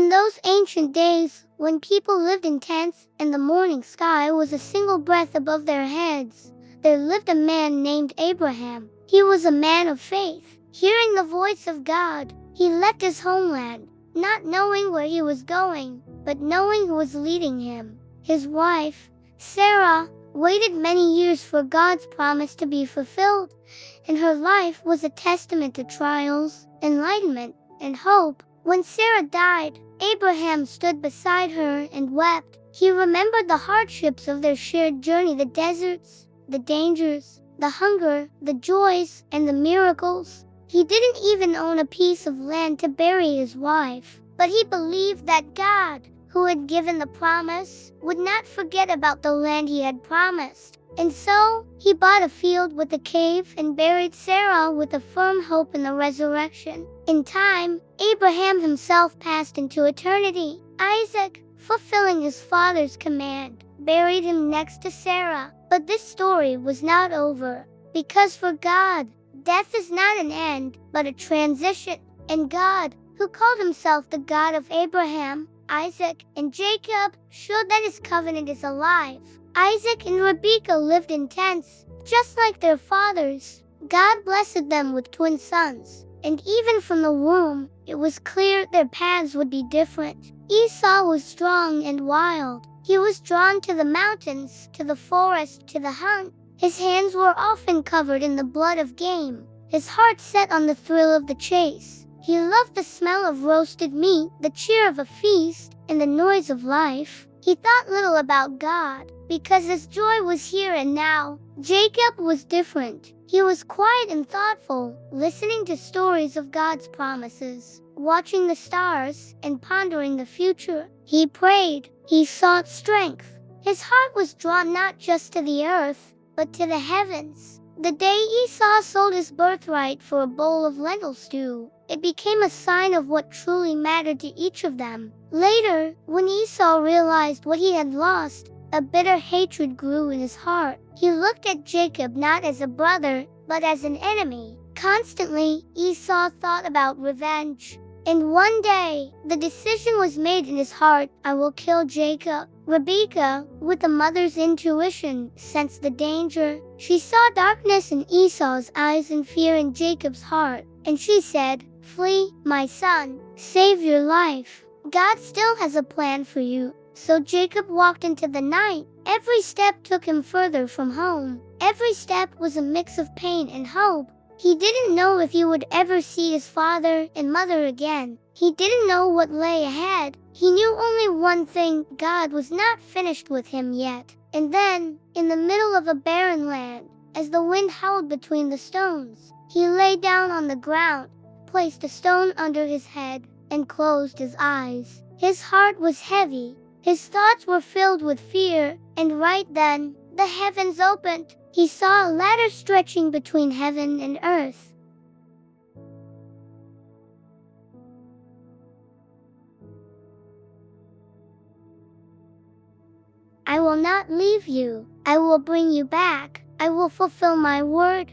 In those ancient days, when people lived in tents and the morning sky was a single breath above their heads, there lived a man named Abraham. He was a man of faith. Hearing the voice of God, he left his homeland, not knowing where he was going, but knowing who was leading him. His wife, Sarah, waited many years for God's promise to be fulfilled, and her life was a testament to trials, enlightenment, and hope. When Sarah died, Abraham stood beside her and wept. He remembered the hardships of their shared journey, the deserts, the dangers, the hunger, the joys, and the miracles. He didn't even own a piece of land to bury his wife, but he believed that God, who had given the promise, would not forget about the land he had promised. And so, he bought a field with a cave and buried Sarah with a firm hope in the resurrection. In time, Abraham himself passed into eternity. Isaac, fulfilling his father's command, buried him next to Sarah. But this story was not over, because for God, death is not an end, but a transition. And God, who called himself the God of Abraham, Isaac, and Jacob, showed that his covenant is alive. Isaac and Rebekah lived in tents, just like their fathers. God blessed them with twin sons, and even from the womb, it was clear their paths would be different. Esau was strong and wild. He was drawn to the mountains, to the forest, to the hunt. His hands were often covered in the blood of game, his heart set on the thrill of the chase. He loved the smell of roasted meat, the cheer of a feast, and the noise of life. He thought little about God, because his joy was here and now. Jacob was different. He was quiet and thoughtful, listening to stories of God's promises, watching the stars, and pondering the future. He prayed. He sought strength. His heart was drawn not just to the earth, but to the heavens. The day Esau sold his birthright for a bowl of lentil stew, it became a sign of what truly mattered to each of them. Later, when Esau realized what he had lost, a bitter hatred grew in his heart. He looked at Jacob not as a brother, but as an enemy. Constantly, Esau thought about revenge. And one day, the decision was made in his heart: I will kill Jacob. Rebekah, with a mother's intuition, sensed the danger. She saw darkness in Esau's eyes and fear in Jacob's heart, and she said, "Flee, my son, save your life. God still has a plan for you." So Jacob walked into the night. Every step took him further from home. Every step was a mix of pain and hope. He didn't know if he would ever see his father and mother again. He didn't know what lay ahead. He knew only one thing: God was not finished with him yet. And then, in the middle of a barren land, as the wind howled between the stones, he lay down on the ground, placed a stone under his head, and closed his eyes. His heart was heavy. His thoughts were filled with fear, and right then, the heavens opened. He saw a ladder stretching between heaven and earth. "I will not leave you. I will bring you back. I will fulfill my word."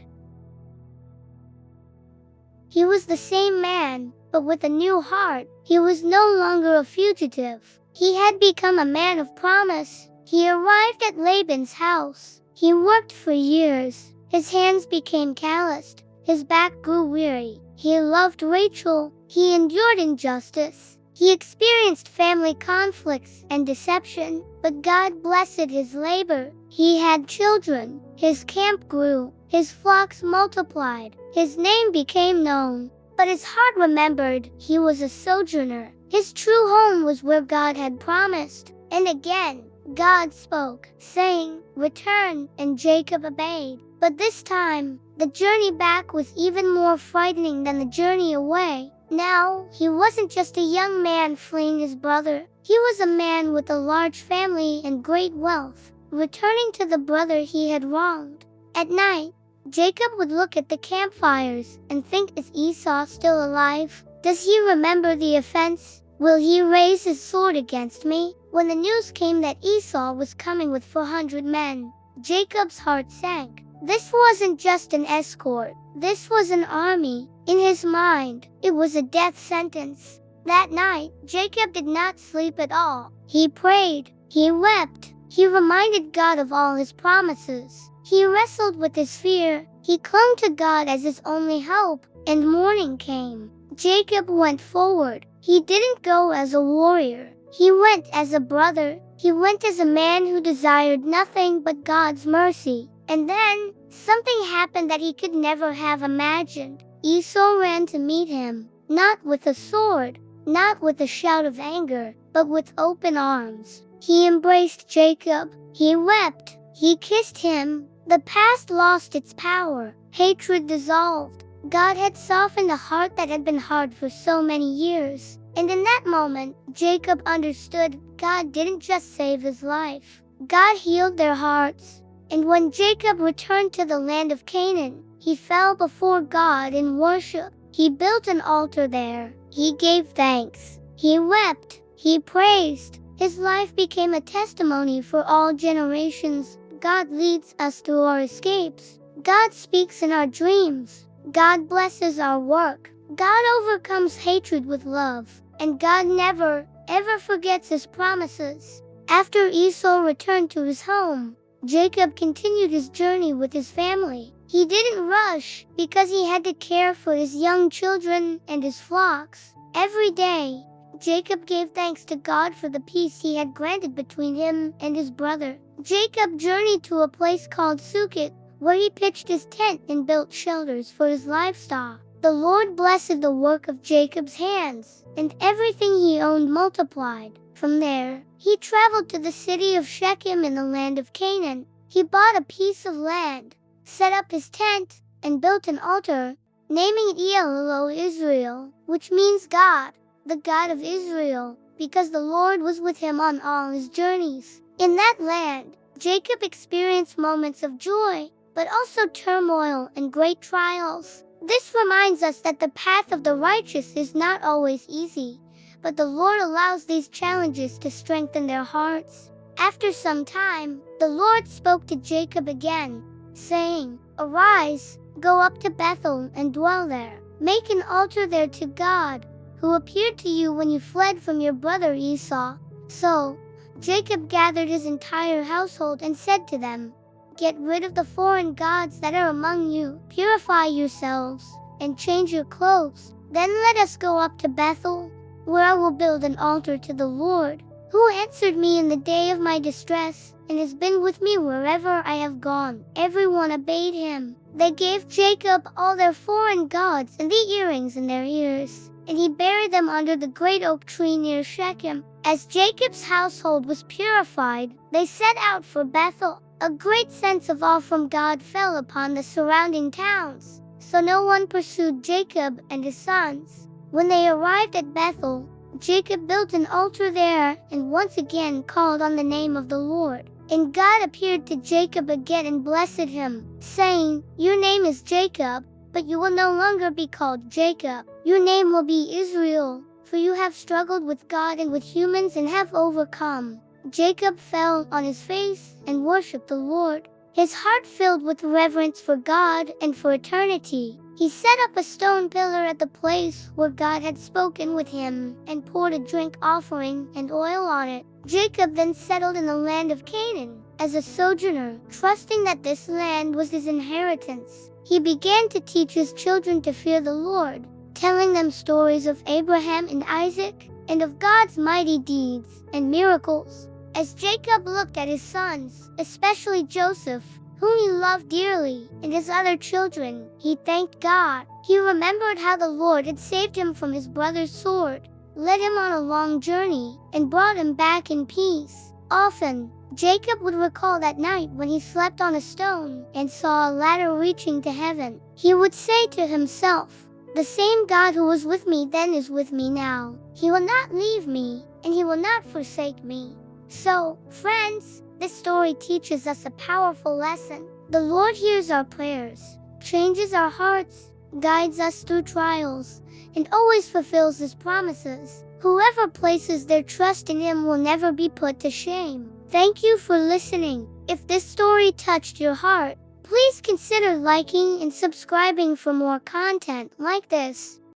He was the same man, but with a new heart. He was no longer a fugitive. He had become a man of promise. He arrived at Laban's house. He worked for years. His hands became calloused. His back grew weary. He loved Rachel. He endured injustice. He experienced family conflicts and deception, but God blessed his labor. He had children. His camp grew. His flocks multiplied. His name became known. But his heart remembered he was a sojourner. His true home was where God had promised. And again, God spoke, saying, "Return," and Jacob obeyed. But this time, the journey back was even more frightening than the journey away. Now, he wasn't just a young man fleeing his brother. He was a man with a large family and great wealth, returning to the brother he had wronged. At night, Jacob would look at the campfires and think, is Esau still alive? Does he remember the offense? Will he raise his sword against me? When the news came that Esau was coming with 400 men, Jacob's heart sank. This wasn't just an escort. This was an army. In his mind, it was a death sentence. That night, Jacob did not sleep at all. He prayed. He wept. He reminded God of all his promises. He wrestled with his fear. He clung to God as his only hope. And morning came. Jacob went forward. He didn't go as a warrior. He went as a brother. He went as a man who desired nothing but God's mercy. And then, something happened that he could never have imagined. Esau ran to meet him, not with a sword, not with a shout of anger, but with open arms. He embraced Jacob. He wept. He kissed him. The past lost its power. Hatred dissolved. God had softened a heart that had been hard for so many years. And in that moment, Jacob understood God didn't just save his life. God healed their hearts. And when Jacob returned to the land of Canaan, he fell before God in worship. He built an altar there. He gave thanks. He wept. He praised. His life became a testimony for all generations. God leads us through our escapes. God speaks in our dreams. God blesses our work. God overcomes hatred with love. And God never, ever forgets his promises. After Esau returned to his home, Jacob continued his journey with his family. He didn't rush because he had to care for his young children and his flocks. Every day, Jacob gave thanks to God for the peace he had granted between him and his brother. Jacob journeyed to a place called Sukkot, where he pitched his tent and built shelters for his livestock. The Lord blessed the work of Jacob's hands, and everything he owned multiplied. From there, he traveled to the city of Shechem in the land of Canaan. He bought a piece of land, set up his tent, and built an altar, naming it El Israel, which means God, the God of Israel, because the Lord was with him on all his journeys. In that land, Jacob experienced moments of joy, but also turmoil and great trials. This reminds us that the path of the righteous is not always easy, but the Lord allows these challenges to strengthen their hearts. After some time, the Lord spoke to Jacob again, saying, "Arise, go up to Bethel and dwell there. Make an altar there to God, who appeared to you when you fled from your brother Esau." So, Jacob gathered his entire household and said to them, "Get rid of the foreign gods that are among you, purify yourselves, and change your clothes. Then let us go up to Bethel, where I will build an altar to the Lord, who answered me in the day of my distress, and has been with me wherever I have gone." Everyone obeyed him. They gave Jacob all their foreign gods and the earrings in their ears, and he buried them under the great oak tree near Shechem. As Jacob's household was purified, they set out for Bethel. A great sense of awe from God fell upon the surrounding towns, so no one pursued Jacob and his sons. When they arrived at Bethel, Jacob built an altar there and once again called on the name of the Lord. And God appeared to Jacob again and blessed him, saying, "Your name is Jacob, but you will no longer be called Jacob. Your name will be Israel, for you have struggled with God and with humans and have overcome." Jacob fell on his face and worshipped the Lord, his heart filled with reverence for God and for eternity. He set up a stone pillar at the place where God had spoken with him and poured a drink offering and oil on it. Jacob then settled in the land of Canaan as a sojourner, trusting that this land was his inheritance. He began to teach his children to fear the Lord, telling them stories of Abraham and Isaac and of God's mighty deeds and miracles. As Jacob looked at his sons, especially Joseph, whom he loved dearly, and his other children, he thanked God. He remembered how the Lord had saved him from his brother's sword, led him on a long journey, and brought him back in peace. Often, Jacob would recall that night when he slept on a stone and saw a ladder reaching to heaven. He would say to himself, "The same God who was with me then is with me now. He will not leave me, and he will not forsake me." So, friends, this story teaches us a powerful lesson. The Lord hears our prayers, changes our hearts, guides us through trials, and always fulfills his promises. Whoever places their trust in him will never be put to shame. Thank you for listening. If this story touched your heart, please consider liking and subscribing for more content like this.